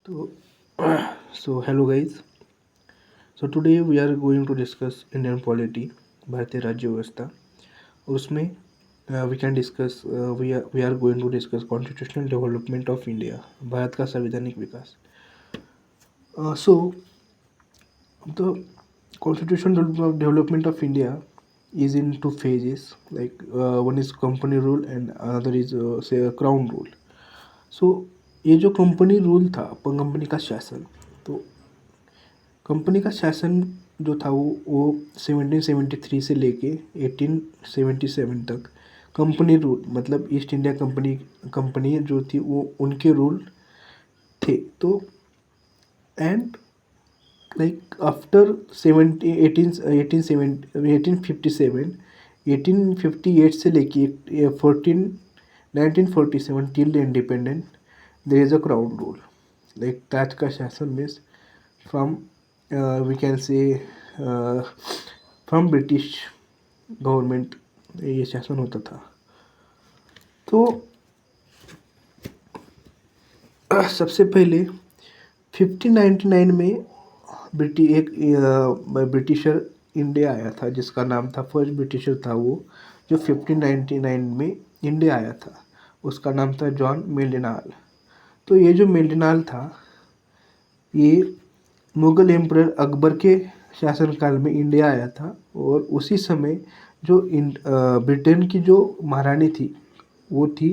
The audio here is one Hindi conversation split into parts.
So, so hello guys. So today we are going to discuss Indian polity, भारतीय राज्य व्यवस्था और उसमें we can discuss we are going to discuss constitutional development of India, Bharat का संवैधानिक विकास. So the constitutional development of India is in two phases. Like one is company rule and another is say crown rule. So ये जो कंपनी रूल था, कंपनी का शासन, तो कंपनी का शासन जो था वो 1773 से लेके 1877 तक कंपनी रूल, मतलब ईस्ट इंडिया कंपनी जो थी वो उनके रूल थे. तो एंड लाइक आफ्टर 1857 से लेके 1947 till the independent there is a crown rule. Like ताज का शासन means from we can say from British government ये शासन होता था. तो सबसे पहले 1599 में एक ब्रिटिशर इंडिया आया था जिसका नाम था, फर्स्ट ब्रिटिशर था वो जो 1599 में इंडिया आया था. उसका नाम था जॉन मेल्डिनाल. तो ये जो मेल्डिनाल था ये मुग़ल एम्परर अकबर के शासनकाल में इंडिया आया था. और उसी समय जो ब्रिटेन की जो महारानी थी वो थी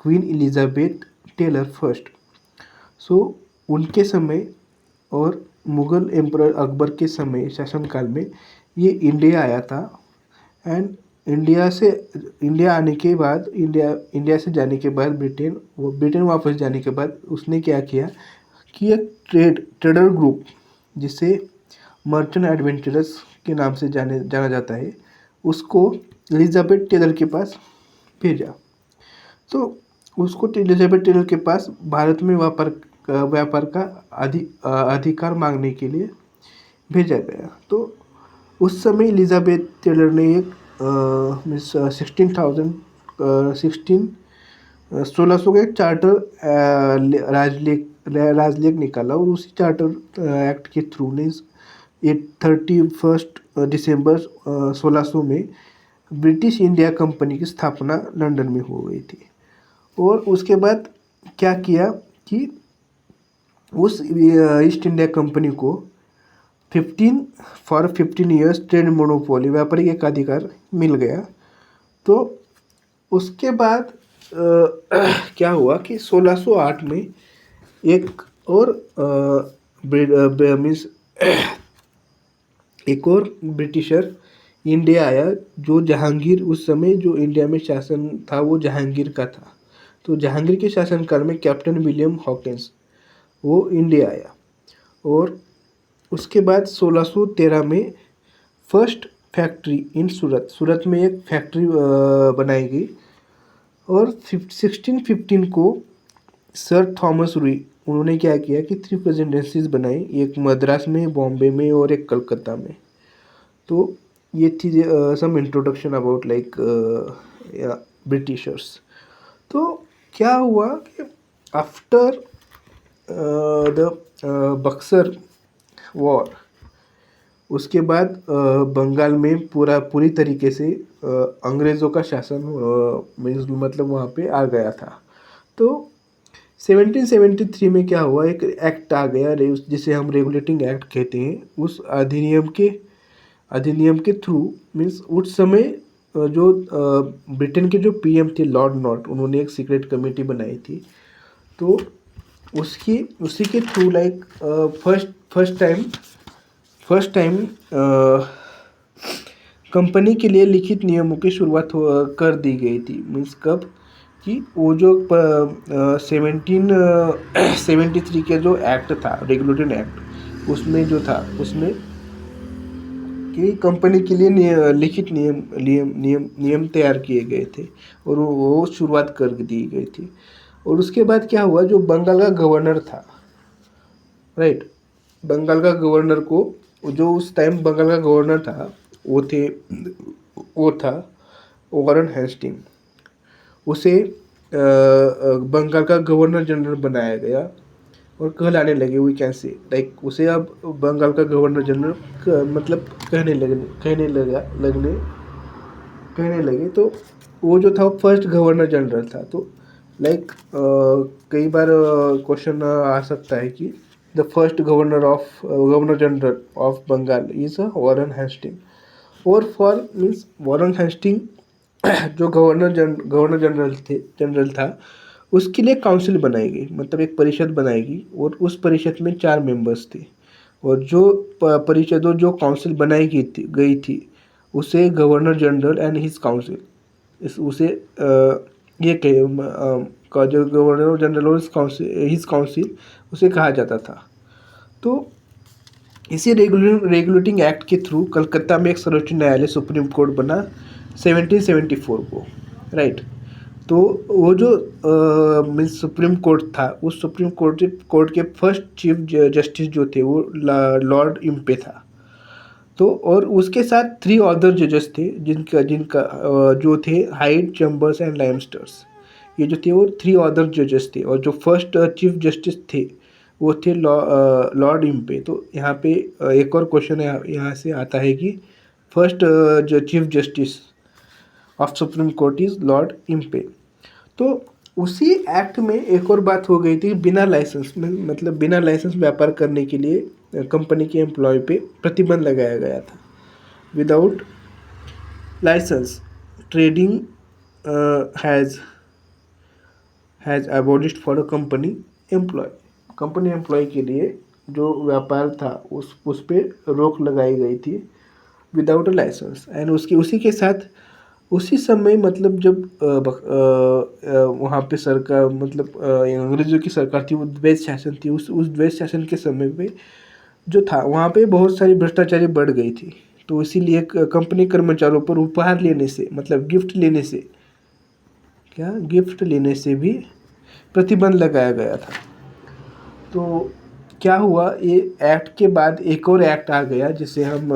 क्वीन एलिजाबेथ टेलर फर्स्ट. सो उनके समय और मुग़ल एम्परर अकबर के समय शासनकाल में ये इंडिया आया था. एंड इंडिया आने के बाद इंडिया से जाने के बाद ब्रिटेन वापस जाने के बाद उसने क्या किया कि एक ट्रेडर ग्रुप जिसे मर्चेंट एडवेंचरर्स के नाम से जाना जाता है उसको एलिजाबेथ टेलर के पास भेजा. तो उसको एलिजाबेथ टेलर के पास भारत में व्यापार का अधिकार मांगने के लिए भेजा गया. तो उस समय एलिजाबेथ टेलर ने एक 1600 का एक चार्टर राजलेख निकाला. और उसी चार्टर एक्ट के थ्रू ने 31 दिसंबर 1600 में ब्रिटिश इंडिया कंपनी की स्थापना लंदन में हो गई थी. और उसके बाद क्या किया कि उस ईस्ट इंडिया कंपनी को 15 ईयर्स ट्रेड मोनोपोली, व्यापारिक एकाधिकार मिल गया. तो उसके बाद क्या हुआ कि 1608 में एक और ब्रिटिशर इंडिया आया जो जहांगीर, उस समय जो इंडिया में शासन था वो जहांगीर का था. तो जहांगीर के शासनकाल में कैप्टन विलियम हॉकिंस वो इंडिया आया. और उसके बाद 1613 में फर्स्ट फैक्ट्री इन सूरत में एक फैक्ट्री बनाई गई. और 1615 को सर थॉमस रुई उन्होंने क्या किया कि 3 प्रेसिडेंसीज बनाई, एक मद्रास में, बॉम्बे में और एक कलकत्ता में. तो ये थी some introduction about like britishers. तो क्या हुआ कि आफ्टर द बक्सर वॉर उसके बाद बंगाल में पूरी तरीके से अंग्रेज़ों का शासन मतलब वहाँ पे आ गया था. तो 1773 में क्या हुआ, एक एक्ट आ गया जिसे हम रेगुलेटिंग एक्ट कहते हैं. उस अधिनियम के थ्रू मीन्स उस समय जो ब्रिटेन के जो पीएम थे लॉर्ड नॉट, उन्होंने एक सीक्रेट कमेटी बनाई थी. तो उसी के through like first time company के लिए लिखित नियमों की शुरुआत कर दी गई थी. मीन्स कब कि वो जो 1773 के जो एक्ट था, रेगुलेटिंग एक्ट, उसमें कि कंपनी के लिए लिखित नियम तैयार किए गए थे और वो शुरुआत कर दी गई थी. और उसके बाद क्या हुआ, जो बंगाल का गवर्नर था, राइट, बंगाल का गवर्नर को, जो उस टाइम बंगाल का गवर्नर था वो था वॉरेन हेस्टिंग. उसे बंगाल का गवर्नर जनरल बनाया गया. और कहलाने लगे, वी कैन से लाइक उसे अब बंगाल का गवर्नर जनरल मतलब कहने लगे। तो वो जो था वो फर्स्ट गवर्नर जनरल था। तो लाइक कई बार क्वेश्चन आ सकता है कि the first governor general of Bengal is Warren Hastings. और फॉर मीन्स वॉरेन हेस्टिंग जो गवर्नर जनरल था, उसके लिए काउंसिल बनाई गई, मतलब एक परिषद बनाई गई, और उस परिषद में 4 मेंबर्स थे। और जो परिषद और जो काउंसिल बनाई गई थी उसे governor general and his council, इस उसे ये कहे का जो गवर्नर जनरल और हिज काउंसिल उसे कहा जाता था। तो इसी रेगुलेटिंग एक्ट के थ्रू कलकत्ता में एक सर्वोच्च न्यायालय सुप्रीम कोर्ट बना 1774 को, राइट। तो वो जो मीन्स सुप्रीम कोर्ट था, उस सुप्रीम कोर्ट के फर्स्ट चीफ जस्टिस जो थे वो लॉर्ड इम्पे था। तो और उसके साथ 3 अदर जजेस थे जिनका जिनका जो थे हाइड, चैम्बर्स एंड लाइमस्टर्स। ये जो थे वो 3 अदर जजेस थे। और जो फर्स्ट चीफ जस्टिस थे वो थे लॉर्ड इम्पे। तो यहाँ पे एक और क्वेश्चन यहाँ से आता है कि फर्स्ट जो chief justice of supreme court is Lord Impey. तो उसी एक्ट में एक और बात हो गई थी, बिना लाइसेंस में मतलब बिना लाइसेंस व्यापार करने के लिए कंपनी के एम्प्लॉय पे प्रतिबंध लगाया गया था। Without license trading has abolished for a company employ के लिए जो व्यापार था उस पर रोक लगाई गई थी विदाउट अ लाइसेंस। एंड उसी के साथ उसी समय मतलब जब वहाँ पे सरकार मतलब अंग्रेज़ों की सरकार थी, वो द्वैध शासन थी। उस द्वैध शासन के समय पे जो था वहाँ पे बहुत सारी भ्रष्टाचारी बढ़ गई थी। तो इसीलिए कंपनी कर्मचारियों पर उपहार लेने से मतलब गिफ्ट लेने से भी प्रतिबंध लगाया गया था। तो क्या हुआ, ये एक्ट के बाद एक और एक्ट आ गया जिसे हम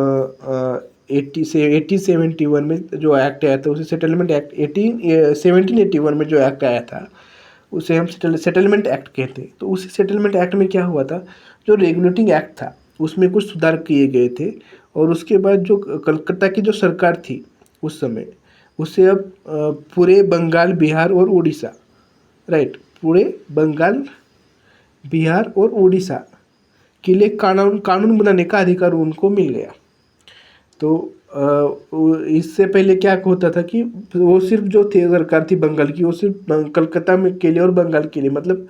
1871 में जो एक्ट आया था उसे सेटलमेंट एक्ट 1781 में जो एक्ट आया था उसे हम सेटलमेंट एक्ट कहते हैं। तो उसी सेटलमेंट एक्ट में क्या हुआ था, जो रेगुलेटिंग एक्ट था उसमें कुछ सुधार किए गए थे। और उसके बाद जो कलकत्ता की जो सरकार थी उस समय, उसे अब पूरे बंगाल, बिहार और उड़ीसा, राइट, पूरे बंगाल, बिहार और उड़ीसा के लिए कानून बनाने का अधिकार उनको मिल गया। तो इससे पहले क्या होता था कि वो सिर्फ जो थे सरकार थी बंगाल की, वो सिर्फ कलकत्ता में के लिए और बंगाल के लिए मतलब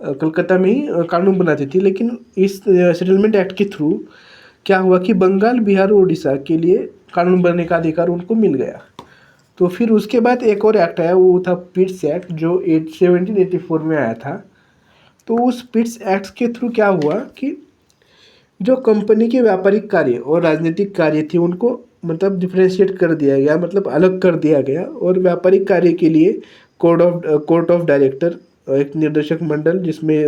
कलकत्ता में ही कानून बनाती थी। लेकिन इस सेटलमेंट एक्ट के थ्रू क्या हुआ कि बंगाल, बिहार और उड़ीसा के लिए कानून बनाने का अधिकार उनको मिल गया। तो फिर उसके बाद एक और एक्ट आया, वो था पिट्स एक्ट जो 1784 में आया था। तो उस पिट्स एक्ट के थ्रू क्या हुआ कि जो कंपनी के व्यापारिक कार्य और राजनीतिक कार्य थे उनको मतलब डिफ्रेंशिएट कर दिया गया, मतलब अलग कर दिया गया। और व्यापारिक कार्य के लिए कोर्ट ऑफ डायरेक्टर, एक निर्देशक मंडल जिसमें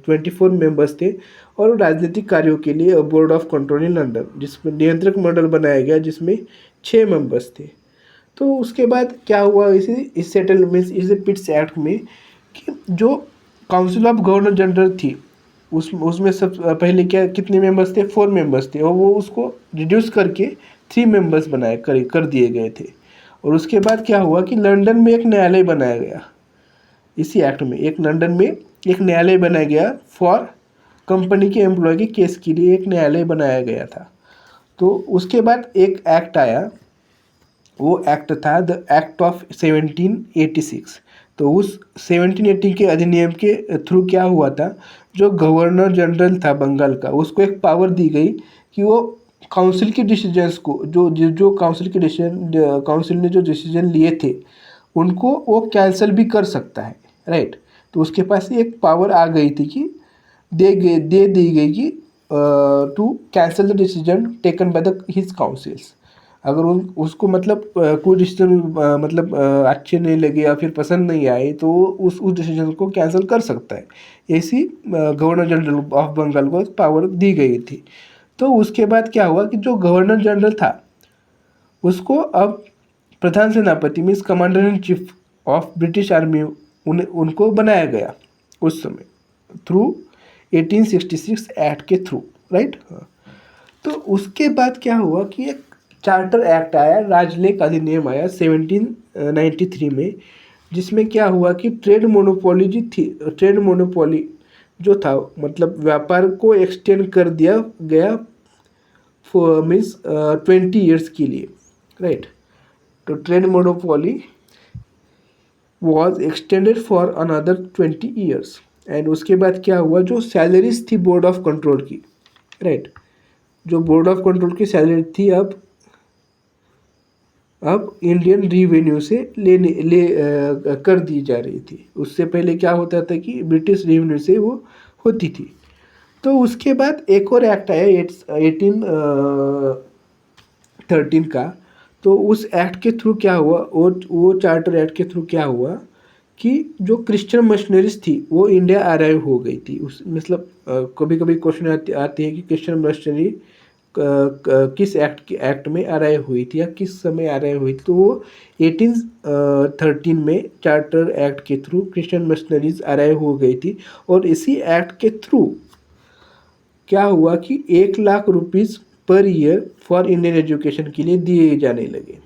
24 मेंबर्स थे। और राजनीतिक कार्यों के लिए board of control in London जिसमें नियंत्रक मंडल बनाया गया जिसमें 6 मेंबर्स थे। तो उसके बाद क्या हुआ इस सेटलमेंट इस पिट्स एक्ट में कि जो काउंसिल ऑफ गवर्नर जनरल थी उसमें सब पहले क्या कितने मेंबर्स थे, 4 मेंबर्स थे। और वो उसको रिड्यूस करके 3 मेंबर्स कर दिए गए थे। और उसके बाद क्या हुआ कि लंदन में एक न्यायालय बनाया गया। इसी एक्ट में लंदन में एक न्यायालय बनाया गया फॉर कंपनी के एम्प्लॉय के केस के लिए एक न्यायालय बनाया गया था। तो उसके बाद एक एक्ट आया, वो एक्ट था द एक्ट ऑफ 1786। तो उस 1780 के अधिनियम के थ्रू क्या हुआ था, जो गवर्नर जनरल था बंगाल का उसको एक पावर दी गई कि वो काउंसिल के डिसीजंस को जो काउंसिल ने जो डिसीजन लिए थे उनको वो कैंसिल भी कर सकता है, राइट। तो उसके पास एक पावर आ गई थी कि दे दी गई कि to cancel the decision taken by the his councils. अगर उसको मतलब कोई डिसीजन मतलब अच्छे नहीं लगे या फिर पसंद नहीं आए तो उस डिसीजन को कैंसिल कर सकता है। ऐसी गवर्नर जनरल ऑफ बंगाल को पावर दी गई थी। तो उसके बाद क्या हुआ कि जो गवर्नर जनरल था उसको अब प्रधान सेनापति means commander in chief of British army उनको बनाया गया उस समय थ्रू 1866 एक्ट के थ्रू, राइट। हाँ, तो उसके बाद क्या हुआ कि एक चार्टर एक्ट आया, राजलेख अधिनियम आया 1793 में, जिसमें क्या हुआ कि ट्रेड मोनोपोली जी थी, ट्रेड मोनोपोली जो था मतलब व्यापार को एक्सटेंड कर दिया गया मीन्स 20 ईयर्स के लिए, राइट। तो trade monopoly was extended for another 20 years. And उसके बाद क्या हुआ, जो सैलरीज थी बोर्ड ऑफ कंट्रोल की, राइट, जो बोर्ड ऑफ कंट्रोल की सैलरी थी अब इंडियन रिवेन्यू से कर दी जा रही थी। उससे पहले क्या होता था कि ब्रिटिश रिवेन्यू से वो होती थी। तो उसके बाद एक और एक्ट आया 1813 का। तो उस एक्ट के थ्रू क्या हुआ, वो चार्टर एक्ट के थ्रू क्या हुआ कि जो क्रिश्चियन मशीनरीज थी वो इंडिया अराइव हो गई थी। उस मतलब कभी कभी क्वेश्चन आते हैं कि क्रिश्चियन मशीनरी किस एक्ट में अराइव हुई थी या किस समय अराइव हुई थी। तो वो 1813 में चार्टर एक्ट के थ्रू क्रिश्चियन मशीनरीज अराइव हो गई थी। और इसी एक्ट के थ्रू क्या हुआ कि 1 lakh rupees per year for Indian education के लिए दिए जाने लगे।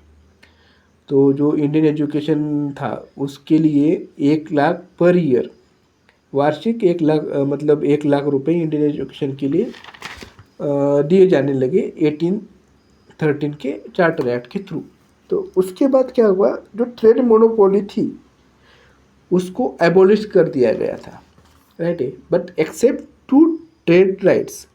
तो जो इंडियन एजुकेशन था उसके लिए 1 लाख पर ईयर, वार्षिक 1 लाख मतलब 1 लाख रुपए इंडियन एजुकेशन के लिए दिए जाने लगे 1813 के चार्टर एक्ट के थ्रू। तो उसके बाद क्या हुआ, जो ट्रेड मोनोपोली थी उसको एबोलिश कर दिया गया था, राइट है, but except to trade rights.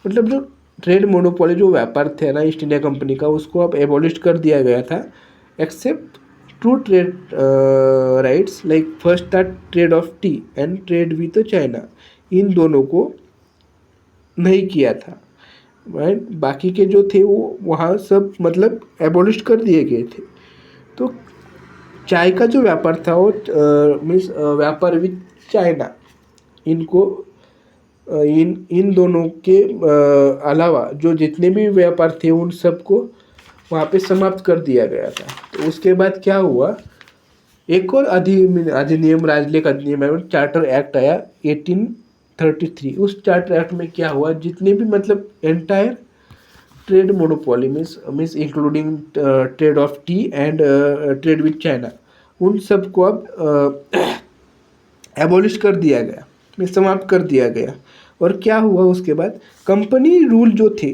मतलब जो ट्रेड मोनोपोली जो व्यापार थे ना ईस्ट इंडिया कंपनी का, उसको अब एबोलिश कर दिया गया था, except to trade rights like first था trade of tea and trade with China. इन दोनों को नहीं किया था, राइट। बाकी के जो थे वो वहाँ सब मतलब एबोलिश कर दिए गए थे। तो चाय का जो व्यापार था वो मीन्स व्यापार विद चाइना, इनको इन दोनों के अलावा जो जितने भी व्यापार थे उन सबको वहाँ पे समाप्त कर दिया गया था। तो उसके बाद क्या हुआ, एक और अधिनियम राजलेख अधिनियम चार्टर एक्ट आया 1833। उस चार्टर एक्ट में क्या हुआ, जितने भी मतलब entire trade monopoly means including trade of tea and trade with China, उन सबको अब एबोलिश कर दिया गया, मीन्स समाप्त कर दिया गया। और क्या हुआ उसके बाद, कंपनी रूल जो थे,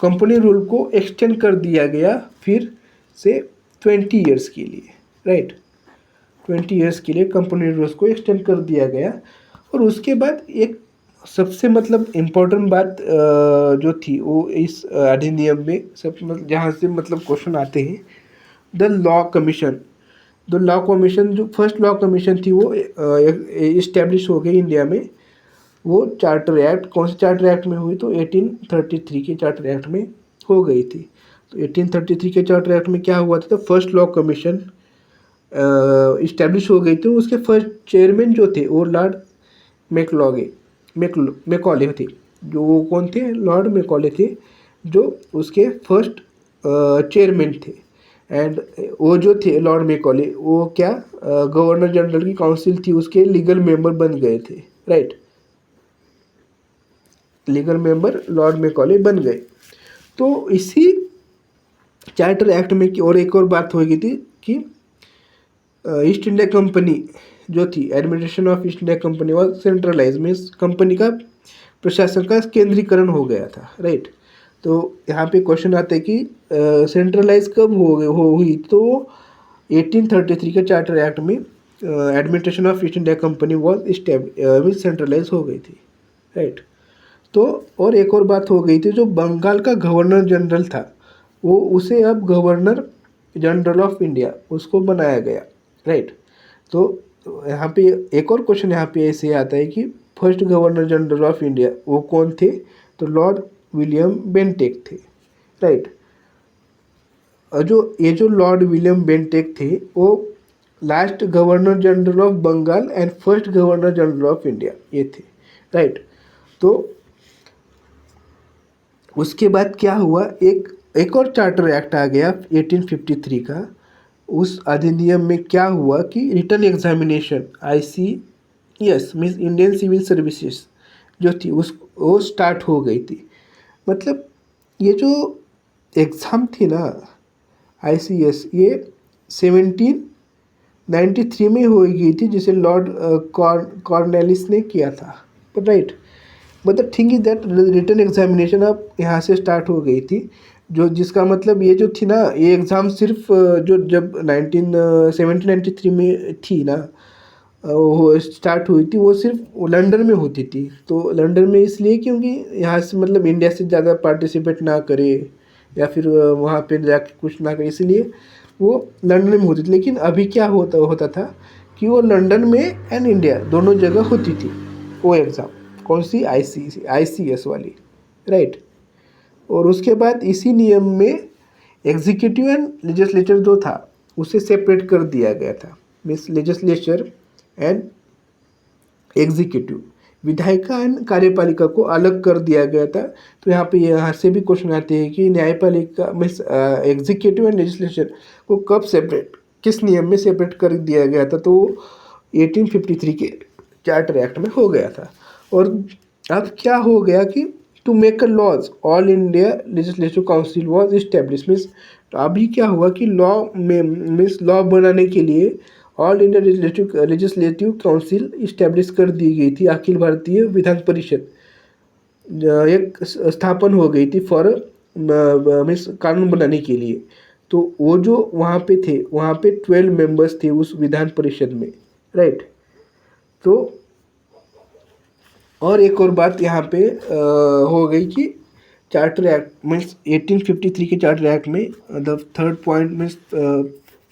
कंपनी रूल को एक्सटेंड कर दिया गया फिर से 20 ईयर्स के लिए, राइट। 20 ईयर्स के लिए कंपनी रूल्स को एक्सटेंड कर दिया गया। और उसके बाद एक सबसे मतलब इम्पोर्टेंट बात जो थी वो इस अधिनियम में सब मतलब जहाँ से मतलब क्वेश्चन आते हैं, the law commission. The law commission जो फर्स्ट लॉ कमीशन थी वो इस्टेब्लिश हो गई इंडिया में। वो चार्टर एक्ट, कौन से चार्टर एक्ट में हुई, तो 1833 के चार्टर एक्ट में हो गई थी। तो 1833 के चार्टर एक्ट में क्या हुआ था, तो फर्स्ट लॉ कमीशन इस्टेब्लिश हो गई थी। उसके फर्स्ट चेयरमैन जो थे वो लॉर्ड मैकॉले थे। जो वो कौन थे, लॉर्ड मैकॉले थे, जो उसके फर्स्ट चेयरमैन थे। एंड वो जो थे लॉर्ड मैकॉले, वो क्या गवर्नर जनरल की काउंसिल थी उसके लीगल मेंबर बन गए थे, right. Legal member Lord Macaulay बन गए। तो इसी चार्टर एक्ट में और एक और बात हो गई थी कि ईस्ट इंडिया कंपनी जो थी, administration of East India company was centralize, means company का प्रशासन का केंद्रीकरण हो गया था, राइट। तो यहाँ पे क्वेश्चन आता है कि सेंट्रलाइज कब हुई, तो 1833 के चार्टर एक्ट में administration of East India company was means centralize हो गई थी, राइट। तो और एक और बात हो गई थी, जो बंगाल का गवर्नर जनरल था वो उसे अब गवर्नर जनरल ऑफ इंडिया उसको बनाया गया, राइट। तो यहाँ पे एक और क्वेश्चन यहाँ पे ऐसे आता है कि first governor general of India वो कौन थे, तो लॉर्ड विलियम बेंटेक थे, राइट। और जो लॉर्ड विलियम बेंटेक थे वो last governor general of Bengal and first governor general of India ये थे, राइट। तो उसके बाद क्या हुआ, एक और चार्टर एक्ट आ गया 1853 का। उस अधिनियम में क्या हुआ कि written examination ICS means Indian civil services जो थी उस वो स्टार्ट हो गई थी। मतलब ये जो एग्ज़ाम थी ना आईसीएस, ये 1793 में हो गई थी, जिसे लॉर्ड कॉर्नवेलिस ने किया था, right. But the thing is that written examination अब यहाँ से स्टार्ट हो गई थी, जो जिसका मतलब ये जो थी ना, ये एग्ज़ाम सिर्फ जो जब 1793 में थी ना, वो स्टार्ट हुई थी, वो सिर्फ लंदन में होती थी। तो लंदन में इसलिए क्योंकि यहाँ से मतलब इंडिया से ज़्यादा पार्टिसिपेट ना करे, या फिर वहाँ पे जाके कुछ ना करे, इसलिए वो लंदन में होती थी। लेकिन अभी क्या होता होता था कि वो लंदन में एंड इंडिया दोनों जगह होती थी वो एग्ज़ाम। कौन सी? आईसीएस वाली, राइट। और उसके बाद इसी नियम में एग्जीक्यूटिव एंड लेजिस्लेचर जो था उसे सेपरेट कर दिया गया था। मीन्स लेजिस्लेचर एंड एग्जीक्यूटिव, विधायिका एंड कार्यपालिका को अलग कर दिया गया था। तो यहाँ से भी क्वेश्चन आते हैं कि न्यायपालिका मीन्स एग्जीक्यूटिव एंड लेजिस्लेचर को कब सेपरेट, किस नियम में सेपरेट कर दिया गया था? तो 1853 के चार्टर एक्ट में हो गया था। और अब क्या हो गया कि to make a laws all India legislative council was establish. Means तो अभी क्या हुआ कि लॉ में मीन्स लॉ बनाने के लिए all India legislative council establish कर दी गई थी। अखिल भारतीय विधान परिषद एक स्थापन हो गई थी फॉर मीन्स कानून बनाने के लिए। तो वो जो वहाँ पे थे, वहाँ पे 12 मेंबर्स थे उस विधान परिषद में, राइट। तो और एक और बात यहाँ पे हो गई कि चार्टर एक्ट मीन्स 1853 के चार्टर एक्ट में the third point means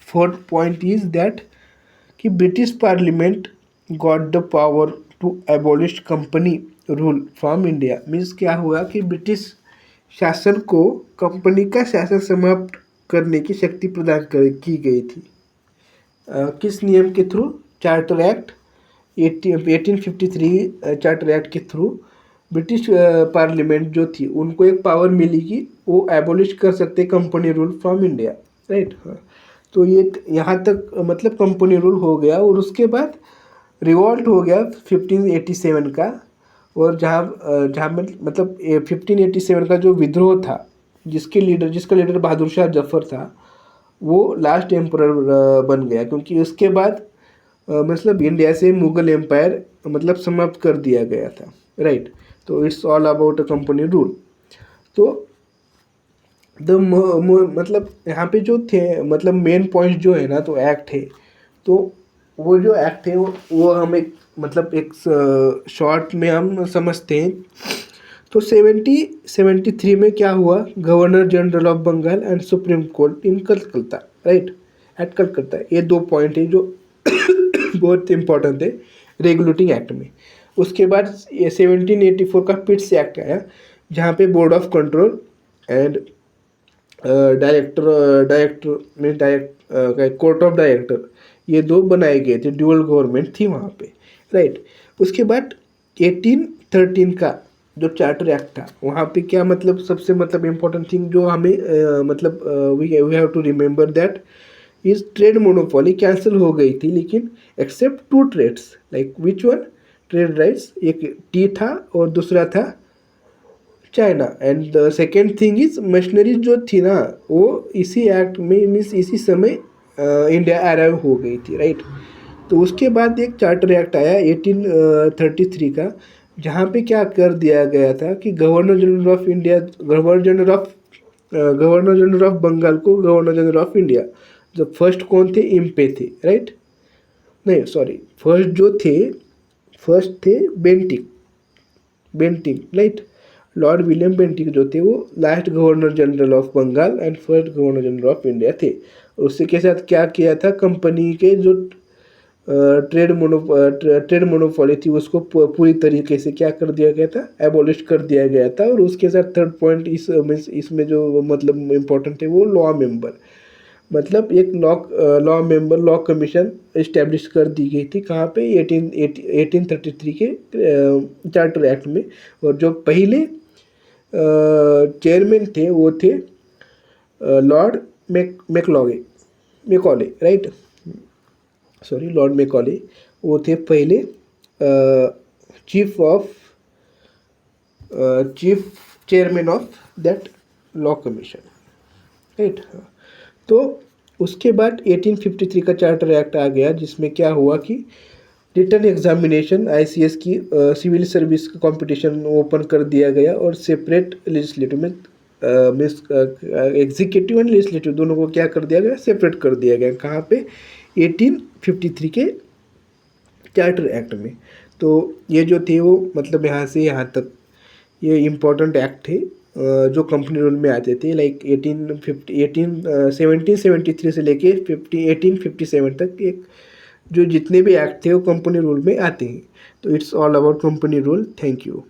fourth point is that कि British parliament got the power to abolish company rule from India. Means क्या हुआ कि ब्रिटिश शासन को कंपनी का शासन समाप्त करने की शक्ति प्रदान की गई थी। किस नियम के through? Charter act 1853 charter act के थ्रू ब्रिटिश पार्लियामेंट जो थी उनको एक पावर मिली कि वो एबॉलिश कर सकते company rule from India, right. हाँ, तो ये यहाँ तक मतलब कंपनी रूल हो गया। और उसके बाद रिवॉल्ट हो गया 1587 का। और जहाँ मतलब 1587 का जो विद्रोह था, जिसका लीडर बहादुर शाह जफर था, वो लास्ट एम्परर बन गया, क्योंकि उसके बाद मतलब इंडिया से मुगल एम्पायर मतलब समाप्त कर दिया गया था, राइट। तो it's all about a company rule. तो मतलब यहाँ पे जो थे मतलब मेन पॉइंट जो है ना, तो एक्ट है। तो वो जो एक्ट है वो हम एक मतलब एक शॉर्ट में हम समझते हैं। तो 1773 में क्या हुआ? Governor general of Bengal and supreme court in Calcutta, right, at Calcutta. ये दो पॉइंट है जो बहुत इंपॉर्टेंट है रेगुलेटिंग एक्ट में। उसके बाद ये 1784 का पिट्स एक्ट आया, जहाँ पे board of control and director में कोर्ट ऑफ डायरेक्टर, ये दो बनाए गए थे। ड्यूअल गवर्नमेंट थी वहाँ पे, राइट। उसके बाद 1813 का जो चार्टर एक्ट था, वहाँ पे क्या मतलब सबसे मतलब इम्पोर्टेंट थिंग जो हमें मतलब we have to remember that is trade monopoly cancel हो गई थी, लेकिन except 2 trades, like which one? Trade rights, एक टी था और दूसरा था China. And the second thing is machinery जो थी ना, वो इसी एक्ट में मीन्स इसी समय इंडिया अराइव हो गई थी, राइट। तो उसके बाद एक चार्टर एक्ट आया 1833 का, जहाँ पे क्या कर दिया गया था कि governor general of India, governor general of Bengal को गवर्नर जनरल ऑफ इंडिया, जो फर्स्ट कौन थे? इम्पे थे, राइट। नहीं सॉरी, फर्स्ट थे Bentinck, right. Lord William Bentinck जो थे वो last governor general of Bengal and first governor general of India थे। और उसी के साथ क्या किया था? कंपनी के जो ट्रेड मोनोपोली थी उसको पूरी तरीके से क्या कर दिया गया था? एबॉलिश कर दिया गया था। और उसके साथ थर्ड पॉइंट इसमें जो मतलब इम्पोर्टेंट है वो लॉ मेंबर, मतलब एक law member law commission establish कर दी गई थी। कहाँ पे? 1833 के चार्टर एक्ट में। और जो पहले चेयरमैन थे वो थे Lord Macaulay, right, sorry, Lord Macaulay. वो थे पहले chief of chief chairman of that law commission, right. तो उसके बाद 1853 का चार्टर एक्ट आ गया, जिसमें क्या हुआ कि रिटर्न एग्जामिनेशन आईसीएस की सिविल सर्विस का कंपटीशन ओपन कर दिया गया, और सेपरेट लेजिस्लेटिव में मीन्स एग्जीक्यूटिव एंड लेजिस्लेटिव दोनों को क्या कर दिया गया, सेपरेट कर दिया गया। कहाँ पे? 1853 के चार्टर एक्ट में। तो ये जो थे वो मतलब यहाँ से यहाँ तक ये इम्पोर्टेंट एक्ट थे जो कंपनी रूल में आते थे, लाइक 1773 से लेके 1857 तक एक जो जितने भी एक्ट थे वो कंपनी रूल में आते हैं। तो it's all about company rule. Thank you.